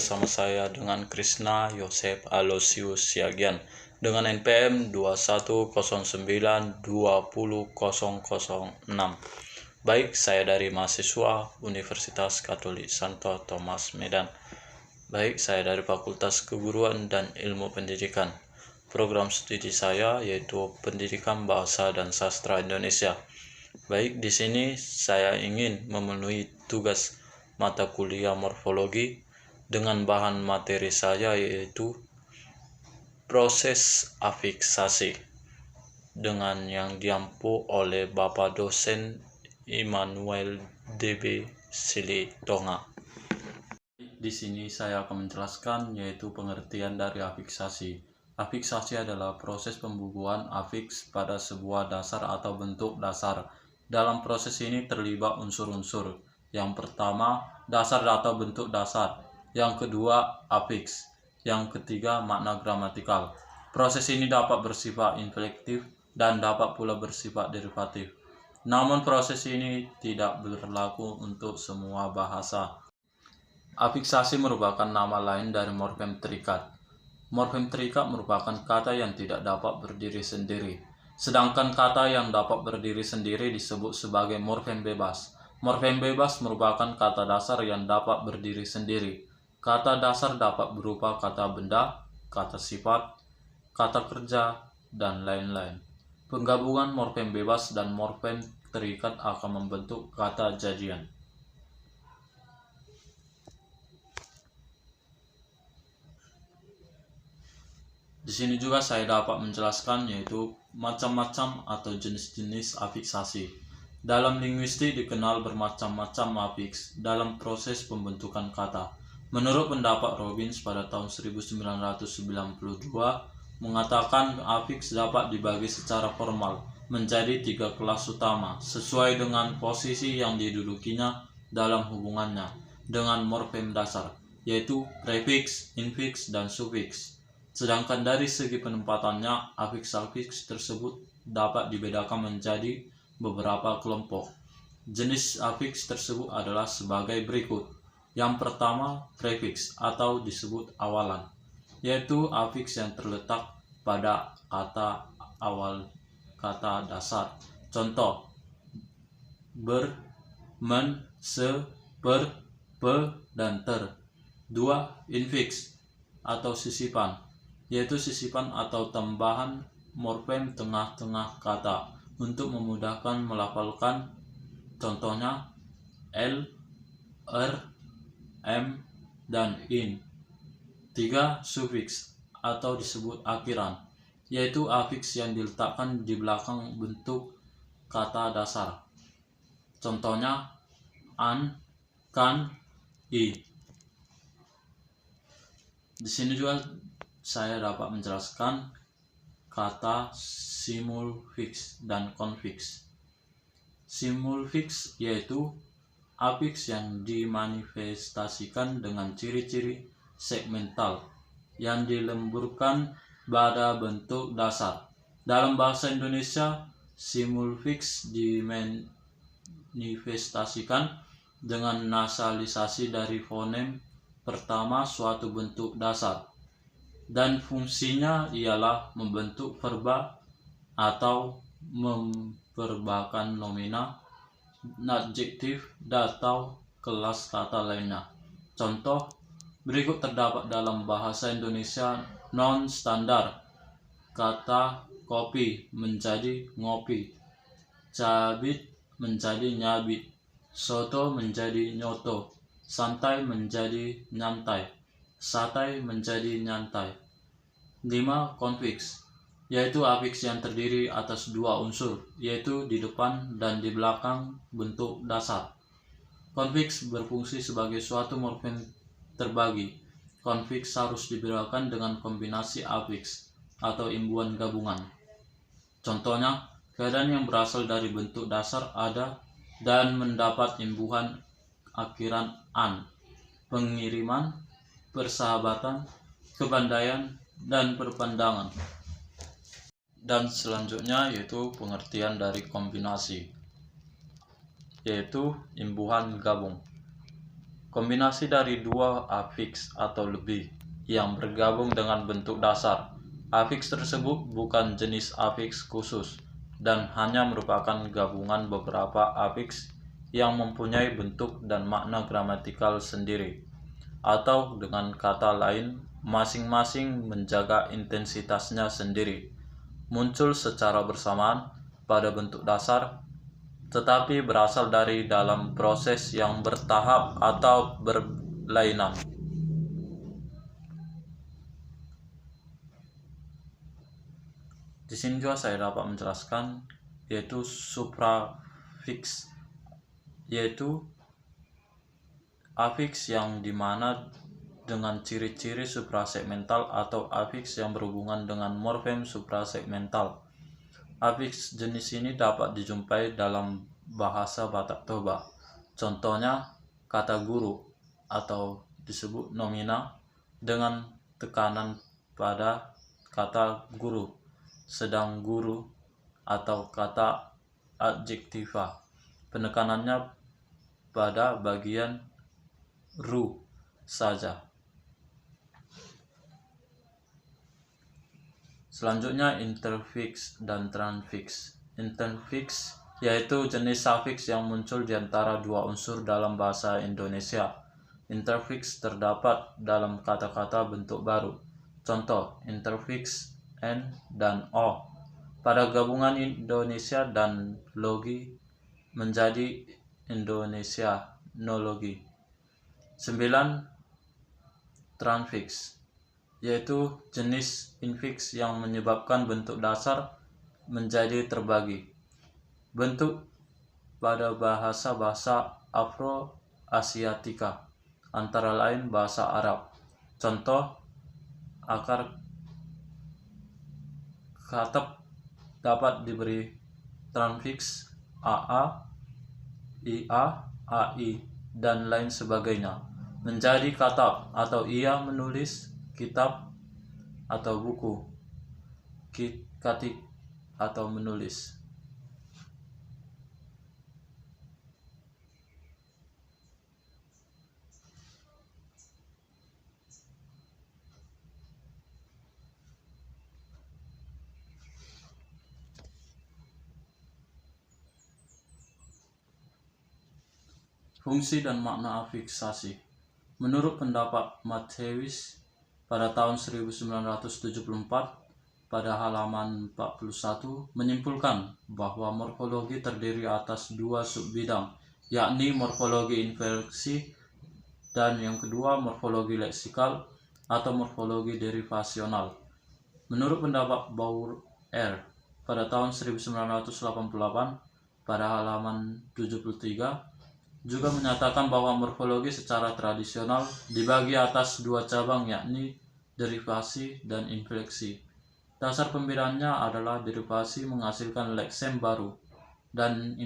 bersama saya dengan Krishna Yosef Alosius Siagian dengan NPM 2109200006. Baik, saya dari mahasiswa Universitas Katolik Santo Thomas Medan. Baik, saya dari Fakultas Keguruan dan Ilmu Pendidikan. Program studi saya yaitu Pendidikan Bahasa dan Sastra Indonesia. Baik, di sini saya ingin memenuhi tugas mata kuliah morfologi dengan bahan materi saya yaitu proses afiksasi dengan yang diampu oleh Bapak dosen Immanuel DB Silitonga. Di sini saya akan menjelaskan yaitu pengertian dari afiksasi. Afiksasi adalah proses pembubuhan afiks pada sebuah dasar atau bentuk dasar. Dalam proses ini terlibat unsur-unsur. Yang pertama, dasar atau bentuk dasar. Yang kedua, afiks. Yang ketiga, makna gramatikal. Proses ini dapat bersifat inflektif dan dapat pula bersifat derivatif. Namun proses ini tidak berlaku untuk semua bahasa. Afiksasi merupakan nama lain dari morfem terikat. Morfem terikat merupakan kata yang tidak dapat berdiri sendiri. Sedangkan kata yang dapat berdiri sendiri disebut sebagai morfem bebas. Morfem bebas merupakan kata dasar yang dapat berdiri sendiri. Kata dasar dapat berupa kata benda, kata sifat, kata kerja, dan lain-lain. Penggabungan morfem bebas dan morfem terikat akan membentuk kata jadian. Di sini juga saya dapat menjelaskan yaitu macam-macam atau jenis-jenis afiksasi. Dalam linguistik dikenal bermacam-macam afiks dalam proses pembentukan kata. Menurut pendapat Robbins pada tahun 1992 mengatakan afiks dapat dibagi secara formal menjadi 3 kelas utama sesuai dengan posisi yang didudukinya dalam hubungannya dengan morfem dasar, yaitu prefiks, infiks, dan sufiks. Sedangkan dari segi penempatannya, afiks-afiks tersebut dapat dibedakan menjadi beberapa kelompok. Jenis afiks tersebut adalah sebagai berikut. Yang pertama, prefiks atau disebut awalan, yaitu afiks yang terletak pada kata awal kata dasar. Contoh, ber, men, se, per, pe, dan ter. 2. Infiks atau sisipan, yaitu sisipan atau tambahan morfem tengah-tengah kata untuk memudahkan melafalkan. Contohnya l, r, m, dan in. 3. Sufiks atau disebut akhiran, yaitu afiks yang diletakkan di belakang bentuk kata dasar. Contohnya an, kan, i. Di sini juga saya dapat menjelaskan kata simulfiks dan konfiks. Simulfiks yaitu afiks yang dimanifestasikan dengan ciri-ciri segmental yang dilemburkan pada bentuk dasar. Dalam bahasa Indonesia, simulfiks dimanifestasikan dengan nasalisasi dari fonem pertama suatu bentuk dasar, dan fungsinya ialah membentuk verba atau memverbakan nomina, adjektif, atau kelas kata lainnya. Contoh berikut terdapat dalam bahasa Indonesia non-standar. Kata kopi menjadi ngopi, cabit menjadi nyabit, soto menjadi nyoto, santai menjadi nyantai, satai menjadi nyantai. 5. Konfiks, yaitu afiks yang terdiri atas 2 unsur, yaitu di depan dan di belakang bentuk dasar. Konfiks berfungsi sebagai suatu morfem terbagi. Konfiks harus dibedakan dengan kombinasi afiks atau imbuhan gabungan. Contohnya, keadaan yang berasal dari bentuk dasar ada dan mendapat imbuhan akhiran an, pengiriman, persahabatan, kepandaian, dan perpandangan. Dan selanjutnya yaitu pengertian dari kombinasi, yaitu imbuhan gabung. kombinasi dari dua afiks atau lebih yang bergabung dengan bentuk dasar. Afiks tersebut bukan jenis afiks khusus dan hanya merupakan gabungan beberapa afiks yang mempunyai bentuk dan makna gramatikal sendiri, atau dengan kata lain, masing-masing menjaga intensitasnya sendiri, muncul secara bersamaan pada bentuk dasar, tetapi berasal dari dalam proses yang bertahap atau berlainan. Di sini juga saya dapat menjelaskan yaitu suprafiks, yaitu afiks yang dimana dengan ciri-ciri suprasegmental atau afiks yang berhubungan dengan morfem suprasegmental. Afiks jenis ini dapat dijumpai dalam bahasa Batak Toba. Contohnya kata guru atau disebut nomina dengan tekanan pada kata guru, sedang guru atau kata adjektiva penekanannya pada bagian ru saja. Selanjutnya interfiks dan transfiks. Interfiks yaitu jenis sufiks yang muncul di antara dua unsur dalam bahasa Indonesia. Interfiks terdapat dalam kata-kata bentuk baru. Contoh, interfiks n dan o. Pada gabungan Indonesia dan logi menjadi Indonesia nologi. 9. Transfiks yaitu jenis infiks yang menyebabkan bentuk dasar menjadi terbagi. Bentuk pada bahasa-bahasa Afro-Asiatika, antara lain bahasa Arab. Contoh, akar khatab dapat diberi transfiks AA, IA, AI, dan lain sebagainya, menjadi katab atau ia menulis kitab atau buku, katib atau menulis. Fungsi dan makna afiksasi. Menurut pendapat Matthews pada tahun 1974 pada halaman 41 menyimpulkan bahwa morfologi terdiri atas dua subbidang, yakni morfologi infleksi dan yang kedua morfologi leksikal atau morfologi derivasional. Menurut pendapat Bauer pada tahun 1988 pada halaman 73 juga menyatakan bahwa morfologi secara tradisional dibagi atas dua cabang, yakni derivasi dan infleksi. Dasar pembedaannya adalah derivasi menghasilkan leksem baru dan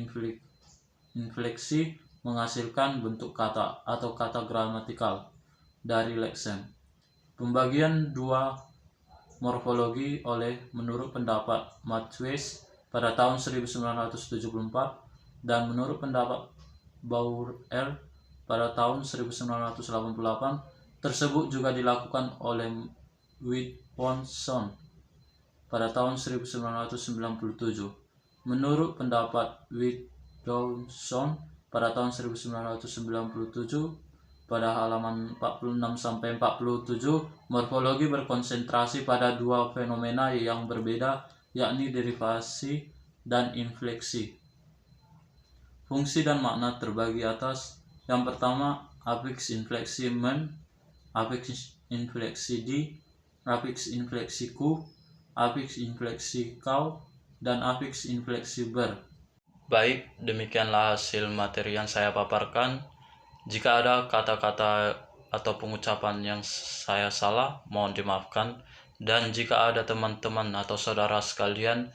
infleksi menghasilkan bentuk kata atau kata gramatikal dari leksem. Pembagian dua morfologi menurut pendapat Matthews pada tahun 1974 dan menurut pendapat Bauer pada tahun 1988 tersebut juga dilakukan oleh Williamson pada tahun 1997. Menurut pendapat Williamson pada tahun 1997 pada halaman 46-47, morfologi berkonsentrasi pada dua fenomena yang berbeda, yakni derivasi dan infleksi. Fungsi dan makna terbagi atas. Yang pertama, afiks infleksi men, afiks infleksi di, afiks infleksi ku, afiks infleksi kau, dan afiks infleksi ber. Baik, demikianlah hasil materi yang saya paparkan. Jika ada kata-kata atau pengucapan yang saya salah, mohon dimaafkan. Dan jika ada teman-teman atau saudara sekalian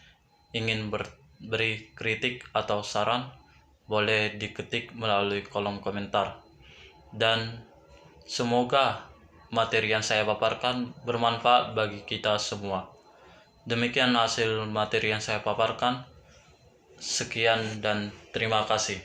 ingin beri kritik atau saran, boleh diketik melalui kolom komentar. Dan semoga materi yang saya paparkan bermanfaat bagi kita semua. Demikian hasil materi yang saya paparkan. Sekian dan terima kasih.